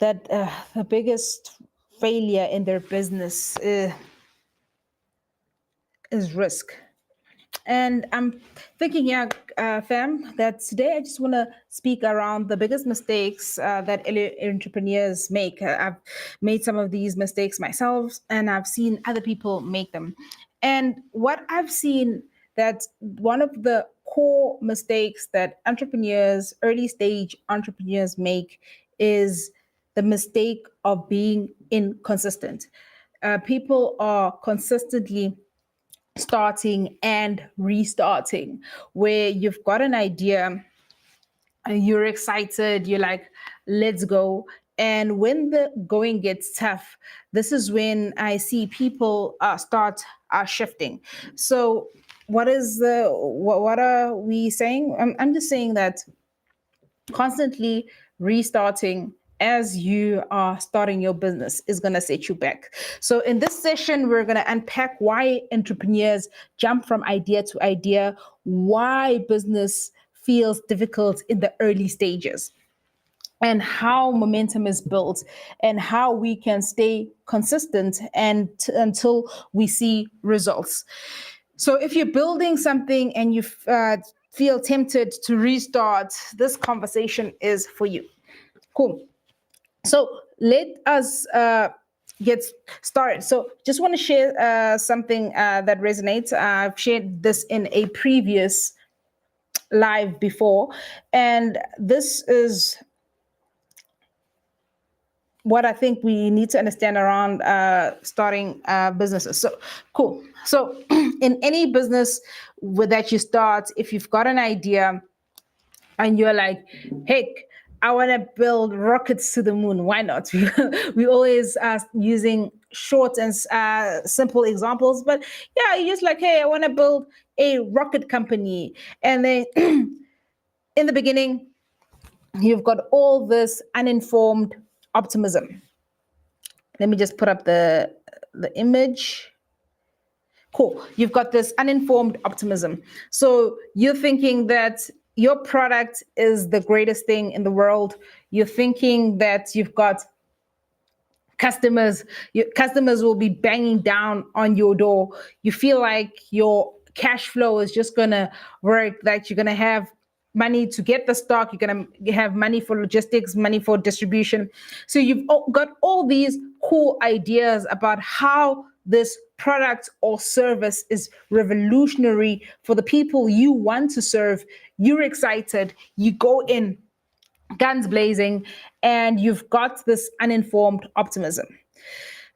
that the biggest failure in their business is risk. And I'm thinking, yeah, fam, that today I just want to speak around the biggest mistakes that entrepreneurs make. I've made some of these mistakes myself, and I've seen other people make them. And what I've seen, that one of the core mistakes that entrepreneurs, early stage entrepreneurs make, is the mistake of being inconsistent. People are consistently starting and restarting, where you've got an idea, you're excited, you're like, let's go. And when the going gets tough, this is when I see people start shifting. So what are we saying? I'm just saying that constantly restarting as you are starting your business is going to set you back. So in this session, we're going to unpack why entrepreneurs jump from idea to idea, why business feels difficult in the early stages, and how momentum is built, and how we can stay consistent and until we see results. So if you're building something and you feel tempted to restart, this conversation is for you. Cool. So let us get started. So just want to share something that resonates. I've shared this in a previous live before, and this is what I think we need to understand around starting businesses. So, cool. So, in any business that you start, if you've got an idea and you're like, heck, I want to build rockets to the moon, why not? We always using short and simple examples, but yeah, you're just like, hey, I want to build a rocket company. And then in the beginning, you've got all this uninformed optimism. Let me just put up the image. Cool. You've got this uninformed optimism. So you're thinking that your product is the greatest thing in the world. You're thinking that you've got customers. Your customers will be banging down on your door. You feel like your cash flow is just going to work, that you're going to have money to get the stock, you're going to have money for logistics, money for distribution. So you've got all these cool ideas about how this product or service is revolutionary for the people you want to serve. You're excited, you go in guns blazing, and you've got this uninformed optimism.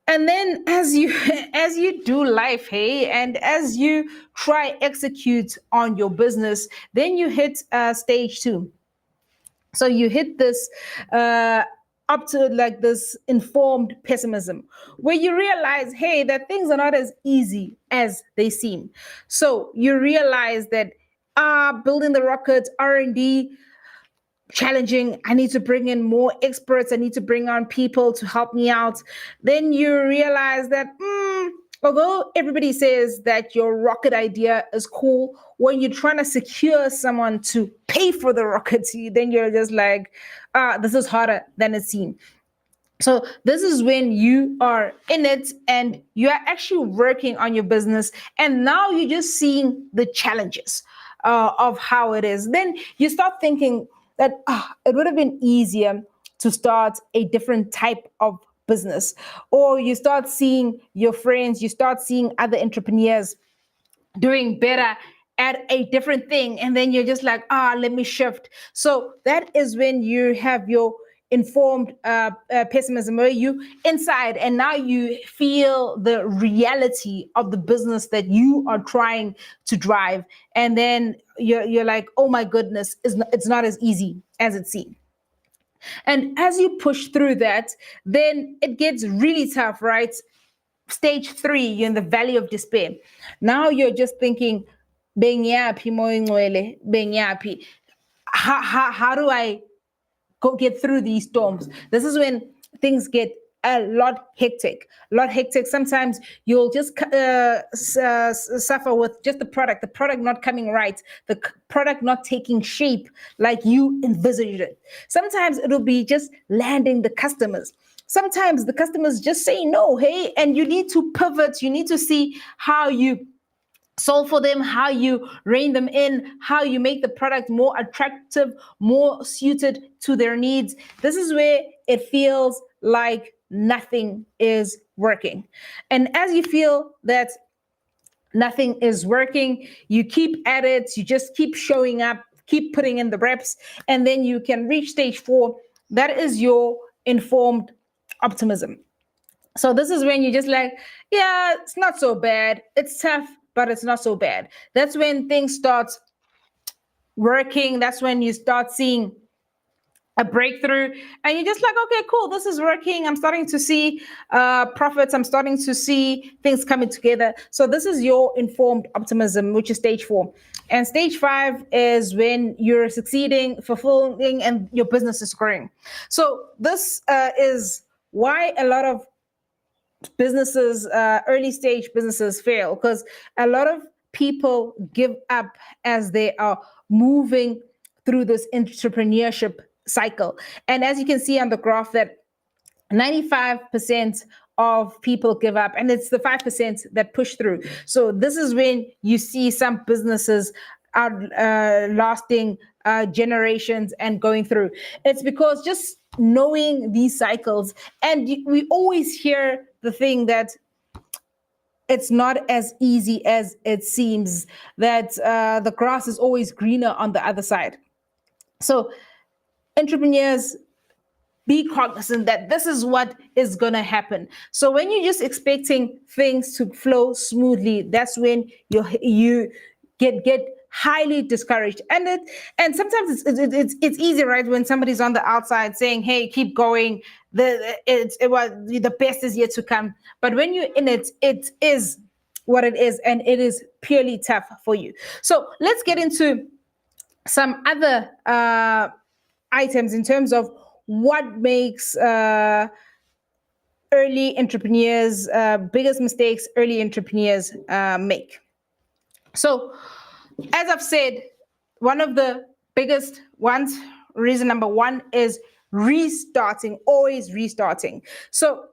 And then as you as you do life, hey, and as you try execute on your business, then you hit stage 2. So you hit this up to like this informed pessimism, where you realize, hey, that things are not as easy as they seem. So you realize that building the rockets, R&D, challenging. I need to bring in more experts. I need to bring on people to help me out. Then you realize that although everybody says that your rocket idea is cool, when you're trying to secure someone to pay for the rockets, then you're just like, this is harder than it seems. So this is when you are in it and you are actually working on your business, and now you're just seeing the challenges of how it is. Then you start thinking that it would have been easier to start a different type of business, or you start seeing your friends, you start seeing other entrepreneurs doing better at a different thing, and then you're just like, let me shift. So that is when you have your informed pessimism, where you inside and now you feel the reality of the business that you are trying to drive, and then you're like, oh my goodness, it's not as easy as it seems. And as you push through that, then it gets really tough, right? Stage 3, you're in the valley of despair. Now you're just thinking, "Benyapi moingwele, benyapi." How do I go get through these storms? This is when things get a lot hectic. A lot hectic. Sometimes you'll just suffer with just the product not coming right, the product not taking shape like you envisaged it. Sometimes it'll be just landing the customers. Sometimes the customers just say no, hey, and you need to pivot. You need to see how you solve for them, how you rein them in, how you make the product more attractive, more suited to their needs. This is where it feels like nothing is working. And as you feel that nothing is working, you keep at it, you just keep showing up, keep putting in the reps, and then you can reach stage 4. That is your informed optimism. So this is when you just like, yeah, it's not so bad. It's tough, but it's not so bad. That's when things start working. That's when you start seeing a breakthrough, and you're just like, okay, cool, this is working. I'm starting to see profits. I'm starting to see things coming together. So this is your informed optimism, which is stage 4. And stage 5 is when you're succeeding, fulfilling, and your business is growing. So this is why a lot of businesses, early stage businesses fail, because a lot of people give up as they are moving through this entrepreneurship cycle. And as you can see on the graph, that 95% of people give up, and it's the 5% that push through. So this is when you see some businesses are lasting generations and going through. It's because just knowing these cycles, and we always hear the thing that it's not as easy as it seems, that the grass is always greener on the other side. So entrepreneurs, be cognizant that this is what is going to happen. So when you're just expecting things to flow smoothly, that's when you get highly discouraged. And sometimes it's easy, right, when somebody's on the outside saying, hey, keep going, the best is yet to come. But when you're in it, it is what it is, and it is purely tough for you. So let's get into some other items in terms of what makes early entrepreneurs, biggest mistakes early entrepreneurs make. So, as I've said, one of the biggest ones, reason number 1 is restarting, always restarting. So,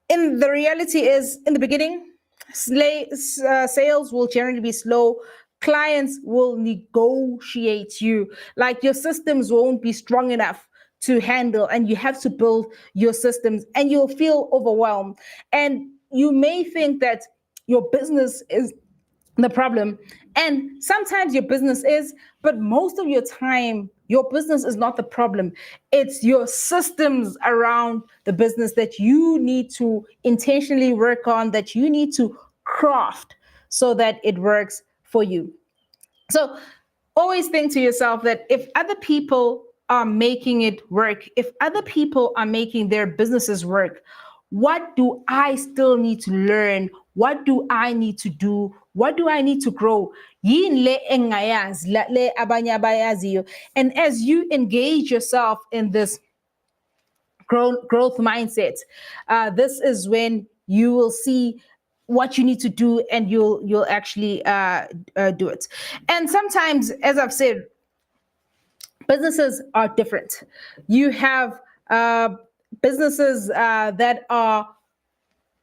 in the reality is, in the beginning, sales will generally be slow. Clients will negotiate you. Like, your systems won't be strong enough to handle, and you have to build your systems, and you'll feel overwhelmed. And you may think that your business is the problem. And sometimes your business is, but most of your time, your business is not the problem. It's your systems around the business that you need to intentionally work on, that you need to craft so that it works for you. So always think to yourself that if other people are making it work, if other people are making their businesses work, what do I still need to learn? What do I need to do? What do I need to grow? And as you engage yourself in this growth mindset, this is when you will see what you need to do, and you'll actually do it. And sometimes, as I've said, businesses are different. You have businesses that are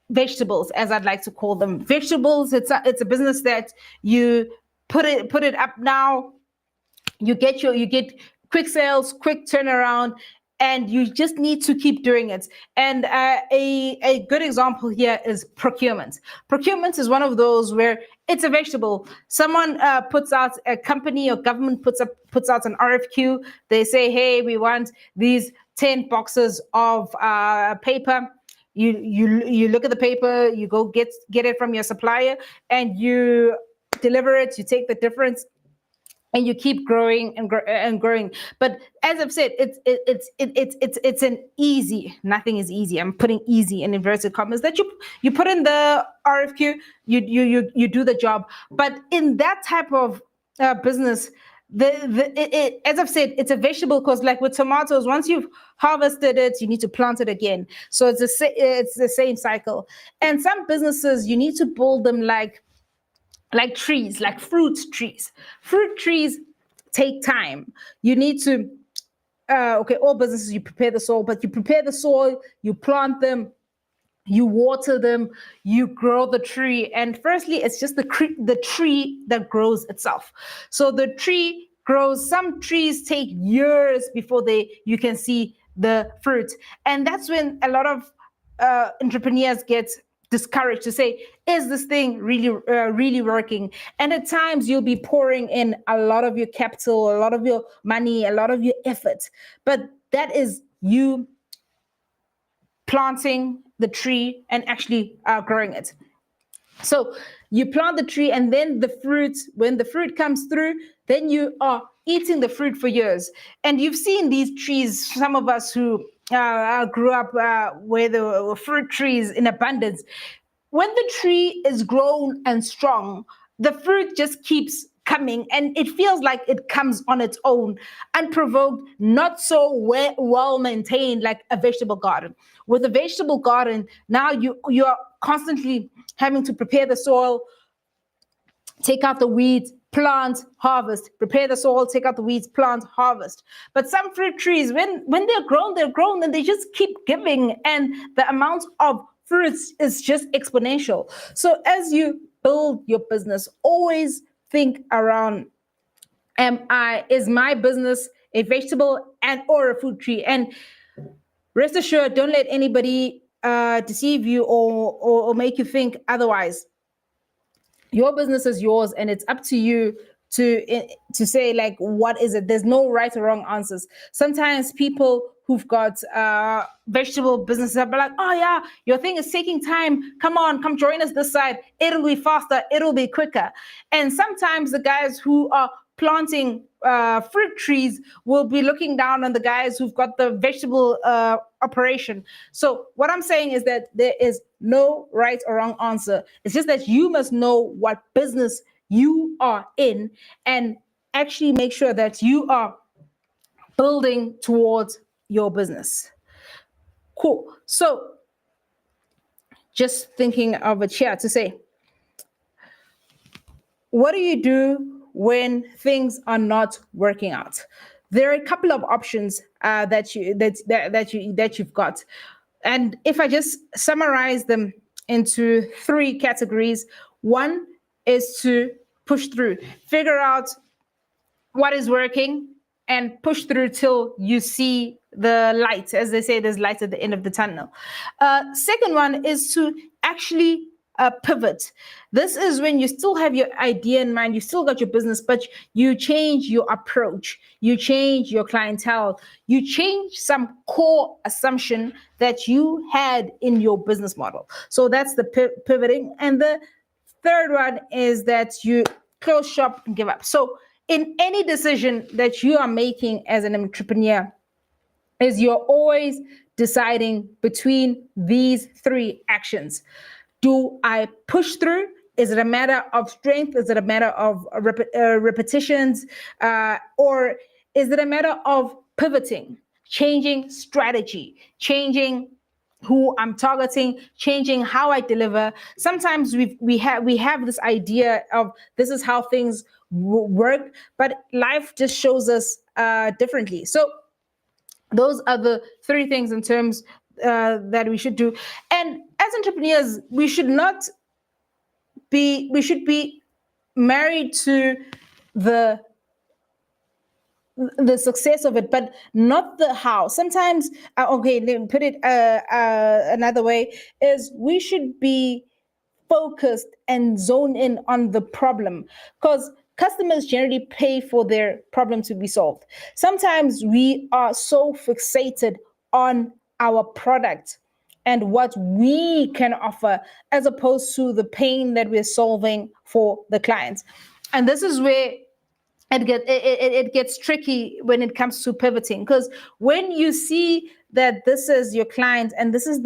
vegetables, as I'd like to call them. Vegetables, it's a business that you put it up now, you get quick sales, quick turnaround, and you just need to keep doing it. And a good example here is procurement. Procurement is one of those where it's a vegetable. Someone puts out, a company or government puts out an RFQ. They say, hey, we want these 10 boxes of paper. You look at the paper, you go get it from your supplier, and you deliver it. You take the difference, and you keep growing and growing. But as I've said, it's an easy. Nothing is easy. I'm putting easy in inverted commas. That you put in the RFQ, you do the job. But in that type of business, as I've said, it's a vegetable because, like with tomatoes, once you've harvested it, you need to plant it again. So it's the same cycle. And some businesses, you need to build them like trees, like fruit trees. Fruit trees take time. You need to okay, all businesses, you prepare the soil, but you prepare the soil, you plant them, you water them, you grow the tree. And firstly, it's just the tree that grows itself. So the tree grows. Some trees take years before you can see the fruit. And that's when a lot of entrepreneurs get discouraged to say, is this thing really working? And at times you'll be pouring in a lot of your capital, a lot of your money, a lot of your effort, but that is you planting the tree and actually growing it. So you plant the tree, and then when the fruit comes through, then you are eating the fruit for years. And you've seen these trees, some of us who grew up where there were fruit trees in abundance. When the tree is grown and strong, the fruit just keeps coming, and it feels like it comes on its own, unprovoked, not so well maintained like a vegetable garden. With a vegetable garden, now you're constantly having to prepare the soil, take out the weeds, plant, harvest, prepare the soil, take out the weeds, plant, harvest. But some fruit trees, when they're grown, and they just keep giving, and the amount of fruits is just exponential. So as you build your business, always think around, is my business a vegetable and or a fruit tree? And rest assured, don't let anybody deceive you or make you think otherwise. Your business is yours, and it's up to you to say, like, what is it? There's no right or wrong answers. Sometimes people who've got vegetable businesses are like, oh yeah, your thing is taking time, come join us this side, it'll be faster, it'll be quicker. And sometimes the guys who are planting fruit trees will be looking down on the guys who've got the vegetable operation. So what I'm saying is that there is no right or wrong answer. It's just that you must know what business you are in, and actually make sure that you are building towards your business. Cool. So just thinking of a chair to say, what do you do when things are not working out? There are a couple of options that you've got, and if I just summarize them into 3 categories, one is to push through, figure out what is working, and push through till you see the light. As they say, there's light at the end of the tunnel. Second one is to actually pivot. This is when you still have your idea in mind, you still got your business, but you change your approach, you change your clientele, you change some core assumption that you had in your business model. So that's the pivoting. And the third one is that you close shop and give up. So in any decision that you are making as an entrepreneur, is you're always deciding between these 3 actions. Do I push through? Is it a matter of strength? Is it a matter of repetitions? Or is it a matter of pivoting, changing strategy, changing who I'm targeting, changing how I deliver? Sometimes we have this idea of this is how things work, but life just shows us differently. So those are the 3 things in terms that we should do. And as entrepreneurs, we should be married to the success of it, but not the how. Sometimes, okay, let me put it another way, is we should be focused and zone in on the problem, because customers generally pay for their problem to be solved. Sometimes we are so fixated on our product and what we can offer, as opposed to the pain that we're solving for the clients. And this is where it gets tricky when it comes to pivoting, because when you see that this is your client and this is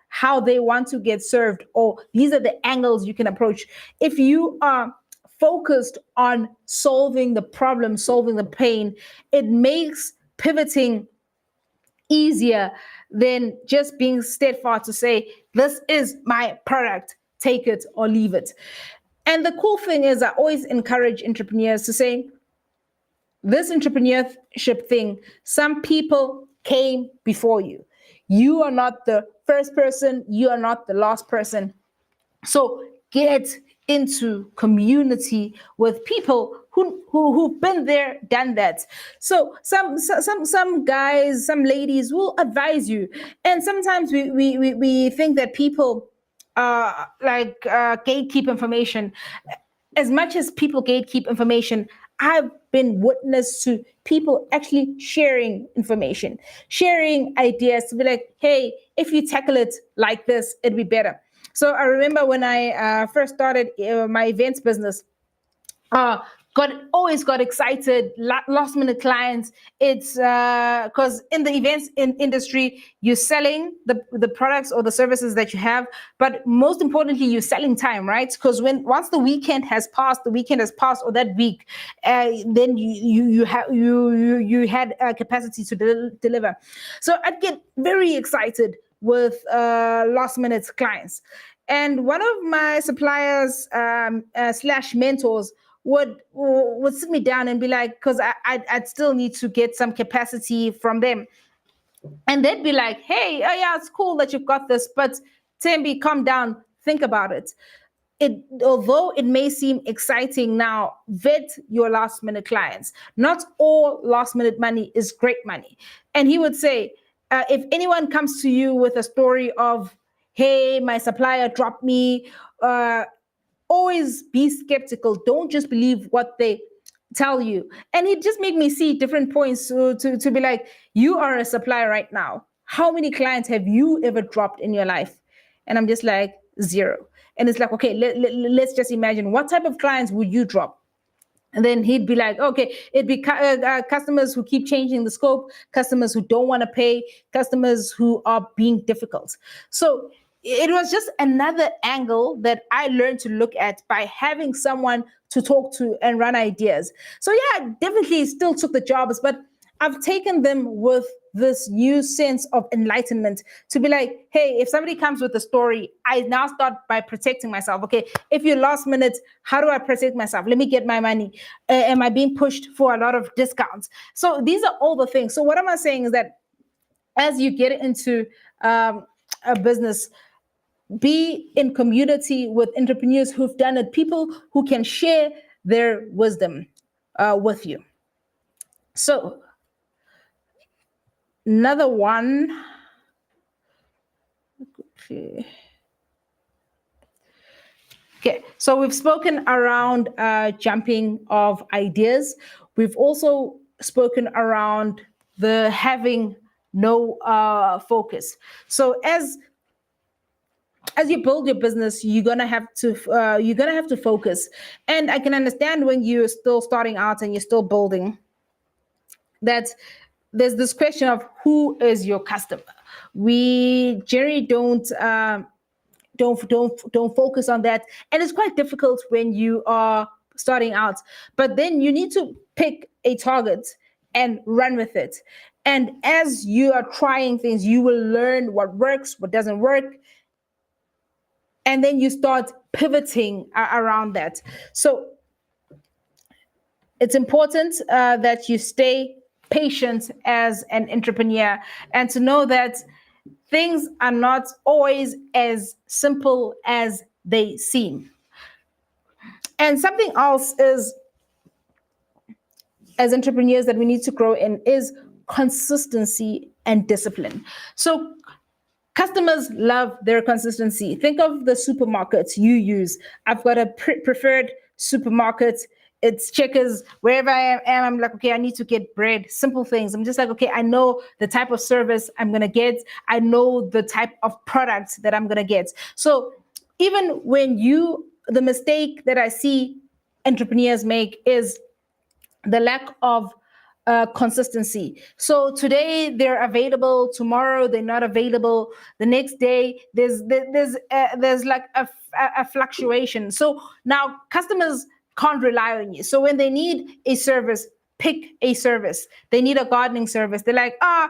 how they want to get served, or these are the angles you can approach, if you are focused on solving the problem, solving the pain, it makes pivoting easier than just being steadfast to say, this is my product, take it or leave it. And the cool thing is, I always encourage entrepreneurs to say, this entrepreneurship thing, some people came before you. You are not the first person, you are not the last person. So get into community with people who've been there, done that. So some guys, some ladies will advise you, and sometimes we think that people gatekeep information. As much as people gatekeep information, I've been witness to people actually sharing information, sharing ideas to be like, hey, if you tackle it like this, it'd be better. So I remember when I first started my events business, uh, always got excited, last minute clients. It's because in the events industry, you're selling the products or the services that you have, but most importantly, you're selling time, right? Because once the weekend has passed, or that week, then you had capacity to deliver. So I'd get very excited with last minute clients. And one of my suppliers slash mentors would sit me down and be like, because I'd still need to get some capacity from them. And they'd be like, hey, oh yeah, it's cool that you've got this, but Tembi, calm down, think about it. Although it may seem exciting now, vet your last minute clients. Not all last minute money is great money. And he would say, if anyone comes to you with a story of, hey, my supplier dropped me, always be skeptical. Don't just believe what they tell you. And it just made me see different points to be like, you are a supplier right now. How many clients have you ever dropped in your life? And I'm just like, zero. And it's like, okay, let's just imagine, what type of clients would you drop? And then he'd be like, okay, it'd be customers who keep changing the scope, customers who don't want to pay, customers who are being difficult. So it was just another angle that I learned to look at by having someone to talk to and run ideas. So yeah, definitely still took the jobs, but I've taken them with this new sense of enlightenment to be like, hey, if somebody comes with a story, I now start by protecting myself. Okay, if you're last minute, how do I protect myself? Let me get my money. Am I being pushed for a lot of discounts? So these are all the things. So what am I saying is that as you get into a business, be in community with entrepreneurs who've done it, people who can share their wisdom with you. So another one. Okay, so we've spoken around jumping of ideas. We've also spoken around the having no focus. So as you build your business, you're gonna have to focus. And I can understand when you're still starting out and you're still building, that there's this question of who is your customer. We generally don't focus on that, and it's quite difficult when you are starting out. But then you need to pick a target and run with it. And as you are trying things, you will learn what works, what doesn't work, and then you start pivoting around that. So it's important that you stay patient as an entrepreneur, and to know that things are not always as simple as they seem. And something else is, as entrepreneurs, that we need to grow in is consistency and discipline. So customers love their consistency. Think of the supermarkets you use. I've got a preferred supermarket. It's Checkers. Wherever I am, I'm like, okay, I need to get bread, simple things. I'm just like, okay, I know the type of service I'm going to get. I know the type of products that I'm going to get. So even when the mistake that I see entrepreneurs make is the lack of consistency. So today they're available, tomorrow they're not available, the next day there's like a fluctuation. So now customers can't rely on you. So when they need a service, pick a service. They need a gardening service. They're like, I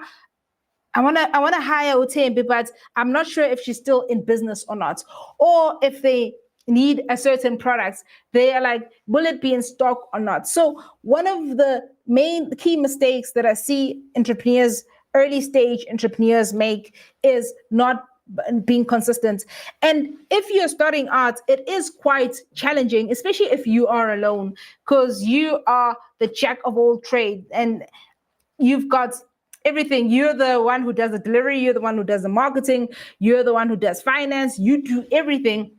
wanna hire Utembi, but I'm not sure if she's still in business or not. Or if they need a certain product, they are like, will it be in stock or not? So one of the main key mistakes that I see entrepreneurs, early stage entrepreneurs make is not being consistent. And if you're starting out, it is quite challenging, especially if you are alone, because you are the jack of all trades and you've got everything. You're the one who does the delivery, you're the one who does the marketing, you're the one who does finance, you do everything.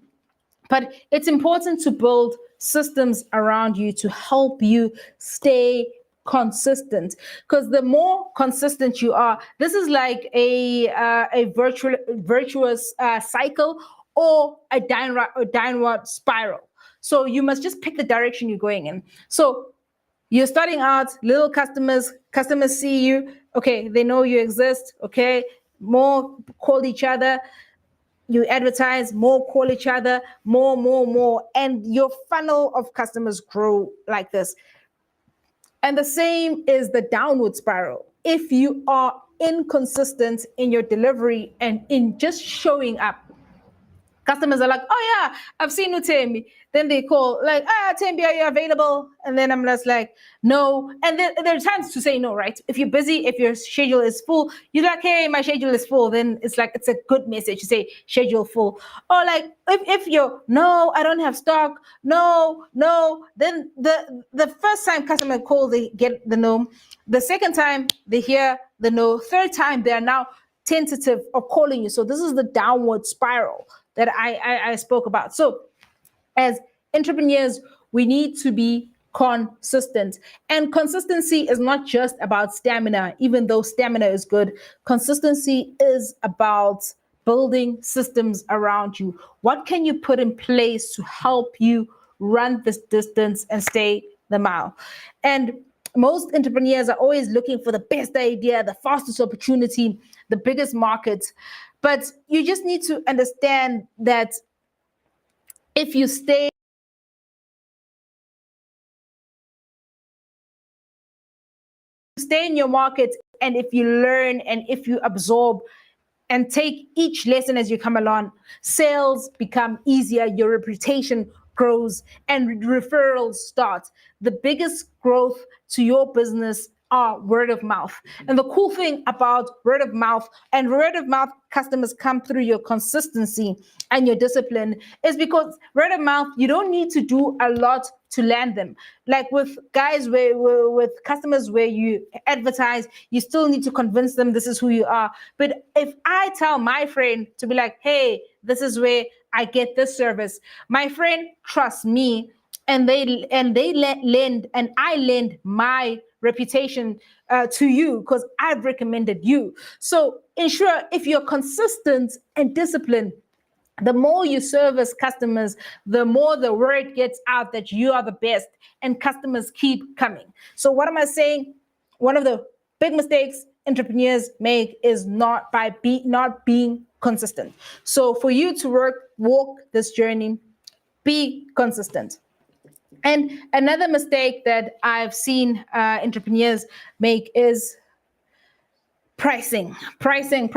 But it's important to build systems around you to help you stay consistent, because the more consistent you are, this is like a virtuous cycle, or a downward spiral. So you must just pick the direction you're going in. So you're starting out, little customers see you, okay, they know you exist, okay, more call each other, you advertise, more call each other, more, and your funnel of customers grow like this. And the same is the downward spiral. If you are inconsistent in your delivery and in just showing up, customers are like, oh yeah, I've seen Utembi. Then they call like, Tembi, are you available? And then I'm just like, no. And then there are times to say no, right? If you're busy, if your schedule is full, you're like, hey, my schedule is full. Then it's like, it's a good message to say schedule full. Or like, if you're, no, I don't have stock. No. Then the first time customer call, they get the no. The second time they hear the no. Third time, they are now tentative of calling you. So this is the downward spiral that I spoke about. So as entrepreneurs, we need to be consistent. And consistency is not just about stamina, even though stamina is good. Consistency is about building systems around you. What can you put in place to help you run this distance and stay the mile? And most entrepreneurs are always looking for the best idea, the fastest opportunity, the biggest market. But you just need to understand that if you stay in your market, and if you learn and if you absorb and take each lesson as you come along, sales become easier, your reputation grows, and referrals start. The biggest growth to your business are word of mouth. And the cool thing about word of mouth customers come through your consistency and your discipline, is because word of mouth, you don't need to do a lot to land them. Like with guys, with customers where you advertise, you still need to convince them this is who you are. But if I tell my friend to be like, hey, this is where I get this service, my friend trusts me, and they lend, and I lend my reputation to you because I've recommended you. So ensure, if you're consistent and disciplined, the more you service customers, the more the word gets out that you are the best, and customers keep coming. So what am I saying? One of the big mistakes entrepreneurs make is not being consistent. So for you to walk this journey, be consistent. And another mistake that I've seen entrepreneurs make is pricing. Pricing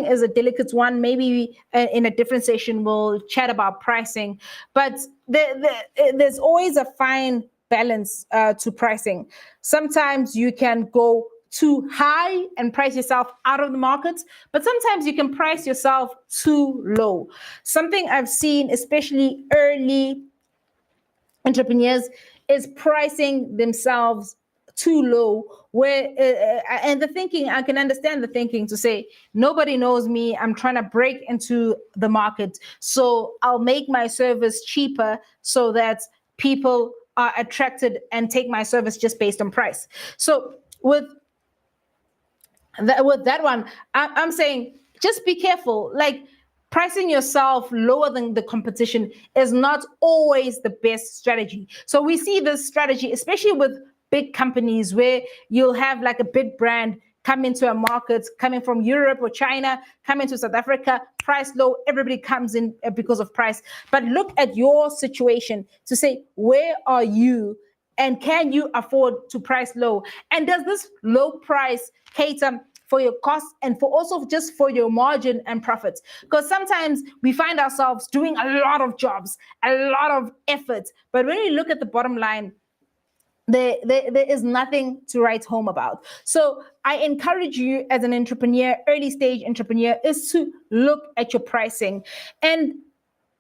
is a delicate one. Maybe in a different session we'll chat about pricing. But there's always a fine balance to pricing. Sometimes you can go too high and price yourself out of the market, but sometimes you can price yourself too low. Something I've seen, especially early entrepreneurs, is pricing themselves too low, where and the thinking, I can understand the thinking to say, nobody knows me, I'm trying to break into the market, so I'll make my service cheaper so that people are attracted and take my service just based on price. So with that one, I'm saying, just be careful. Like, pricing yourself lower than the competition is not always the best strategy. So we see this strategy, especially with big companies, where you'll have like a big brand come into a market, coming from Europe or China, come into South Africa, price low, everybody comes in because of price. But look at your situation to say, where are you? And can you afford to price low? And does this low price cater for your costs and for also just for your margin and profits? Because sometimes we find ourselves doing a lot of jobs, a lot of effort. But when you look at the bottom line, there is nothing to write home about. So I encourage you as an entrepreneur, early stage entrepreneur, is to look at your pricing. And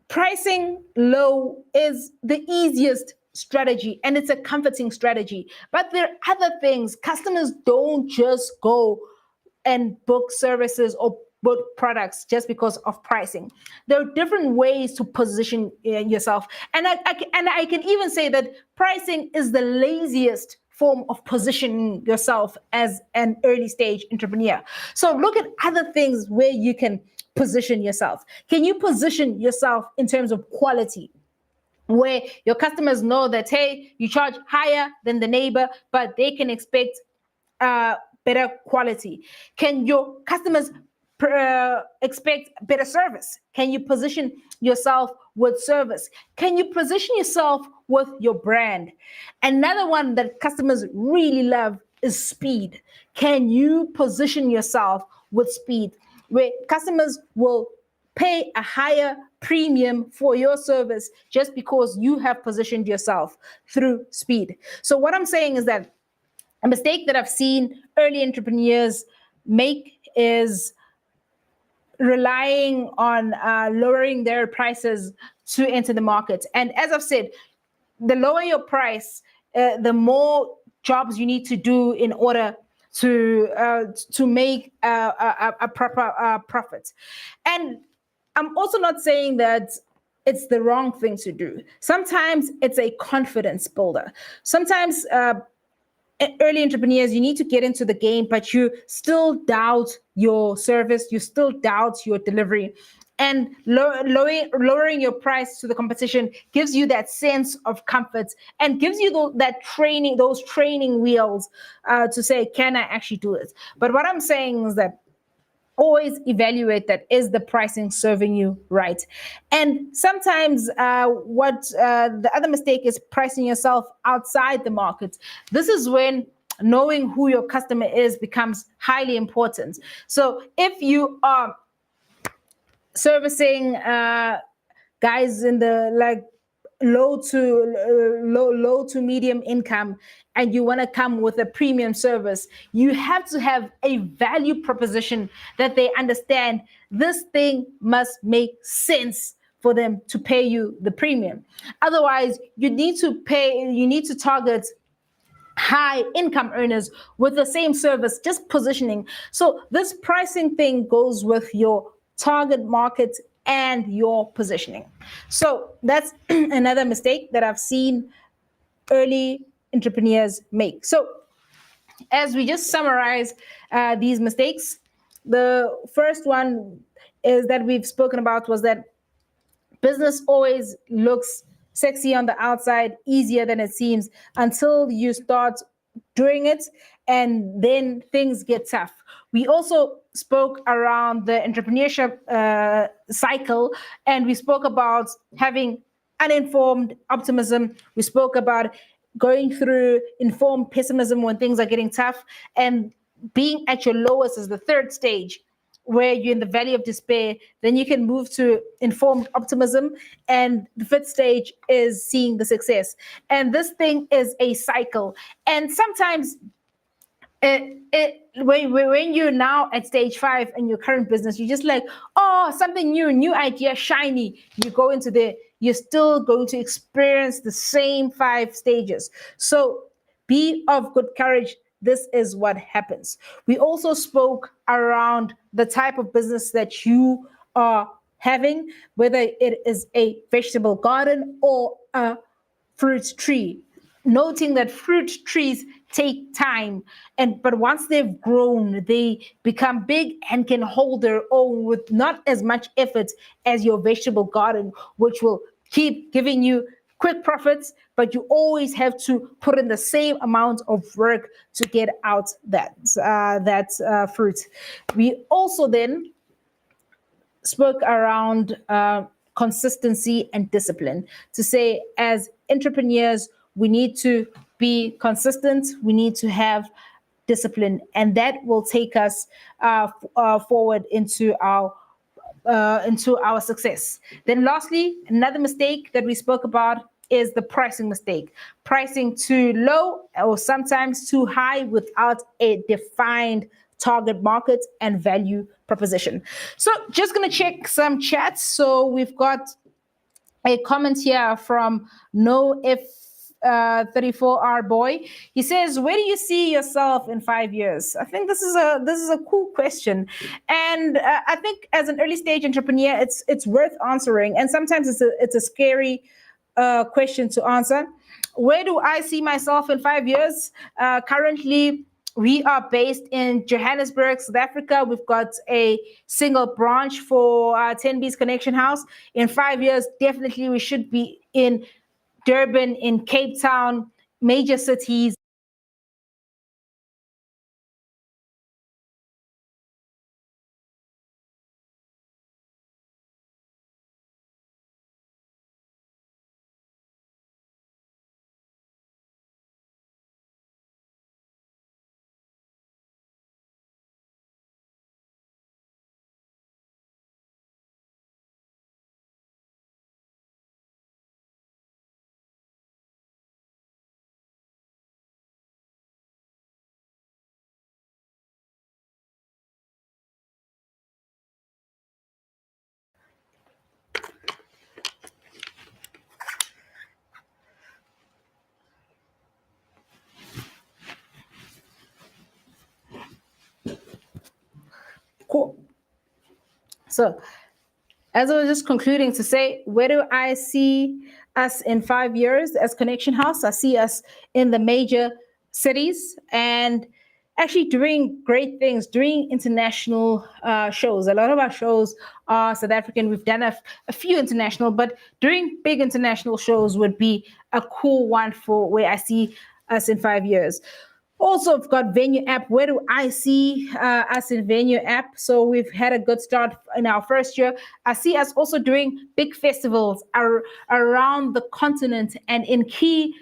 pricing low is the easiest strategy, and it's a comforting strategy. But there are other things. Customers don't just go and book services or book products just because of pricing. There are different ways to position yourself. And I can even say that pricing is the laziest form of positioning yourself as an early stage entrepreneur. So look at other things where you can position yourself. Can you position yourself in terms of quality, where your customers know that, hey, you charge higher than the neighbor, but they can expect better quality? Can your customers expect better service? Can you position yourself with service? Can you position yourself with your brand? Another one that customers really love is speed. Can you position yourself with speed, where customers will pay a higher premium for your service just because you have positioned yourself through speed? So what I'm saying is that a mistake that I've seen early entrepreneurs make is relying on lowering their prices to enter the market. And as I've said, the lower your price, the more jobs you need to do in order to make a proper profit. And I'm also not saying that it's the wrong thing to do. Sometimes it's a confidence builder. Sometimes early entrepreneurs, you need to get into the game, but you still doubt your service, you still doubt your delivery. And lowering your price to the competition gives you that sense of comfort and gives you those training wheels to say, can I actually do it? But what I'm saying is that always evaluate that, is the pricing serving you right? And sometimes the other mistake is pricing yourself outside the market. This is when knowing who your customer is becomes highly important. So if you are servicing guys in the low to medium income, and you want to come with a premium service, you have to have a value proposition that they understand. This thing must make sense for them to pay you the premium. Otherwise, you need to target high income earners with the same service, just positioning. So this pricing thing goes with your target market and your positioning. So that's another mistake that I've seen early entrepreneurs make. So as we just summarize these mistakes, the first one is that we've spoken about was that business always looks sexy on the outside, easier than it seems, until you start doing it, and then things get tough. We also spoke around the entrepreneurship cycle, and we spoke about having uninformed optimism. We spoke about going through informed pessimism when things are getting tough, and being at your lowest is the third stage, where you're in the valley of despair. Then you can move to informed optimism, and the fifth stage is seeing the success. And this thing is a cycle. And sometimes when you're now at stage 5 in your current business, you're just like, oh, something new idea, shiny. You go into there, you're still going to experience the same 5 stages. So be of good courage. This is what happens. We also spoke around the type of business that you are having, whether it is a vegetable garden or a fruit tree, noting that fruit trees take time, but once they've grown, they become big and can hold their own with not as much effort as your vegetable garden, which will keep giving you quick profits, but you always have to put in the same amount of work to get out that fruit. We also then spoke around consistency and discipline to say, as entrepreneurs, we need to be consistent, we need to have discipline, and that will take us forward into our success. Then, lastly, another mistake that we spoke about is the pricing mistake. Pricing too low or sometimes too high without a defined target market and value proposition. So, just going to check some chats. So, we've got a comment here from No If 34R boy. He says, "Where do you see yourself in 5 years?" I think this is a cool question, and I think as an early stage entrepreneur, it's worth answering. And sometimes it's a scary question to answer. Where do I see myself in 5 years? Currently, we are based in Johannesburg, South Africa. We've got a single branch for 10B's Connection House. In 5 years, definitely we should be in Durban, in Cape Town, major cities. Cool. So, as I was just concluding to say, where do I see us in 5 years as Connection House? I see us in the major cities and actually doing great things, doing international shows. A lot of our shows are South African. We've done a few international, but doing big international shows would be a cool one for where I see us in 5 years. Also, I've got Venue app. Where do I see us in Venue app? So we've had a good start in our first year. I see us also doing big festivals around the continent and in key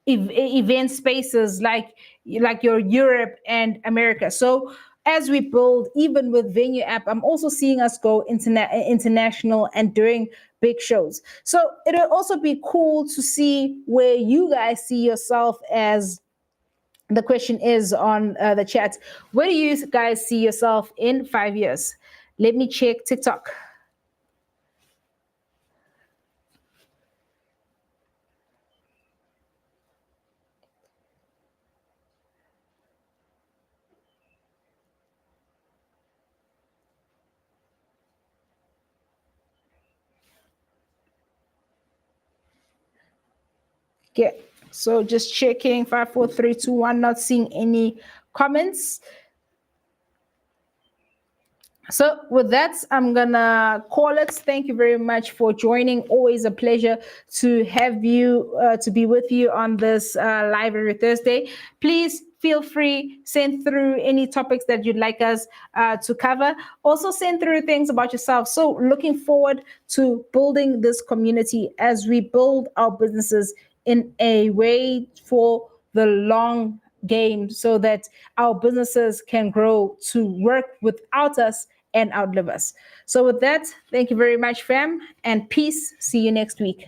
event spaces like your Europe and America. So as we build, even with Venue app, I'm also seeing us go international and doing big shows. So it'll also be cool to see where you guys see yourself as the question is on the chat. Where do you guys see yourself in 5 years? Let me check TikTok. Okay, so just checking 5, 4, 3, 2, 1. Not seeing any comments. So with that, I'm gonna call it. Thank you very much for joining. Always a pleasure to have you to be with you on this live every Thursday. Please feel free, send through any topics that you'd like us to cover. Also send through things about yourself. So looking forward to building this community as we build our businesses in a way for the long game so that our businesses can grow to work without us and outlive us. So with that, thank you very much, fam, and peace. See you next week.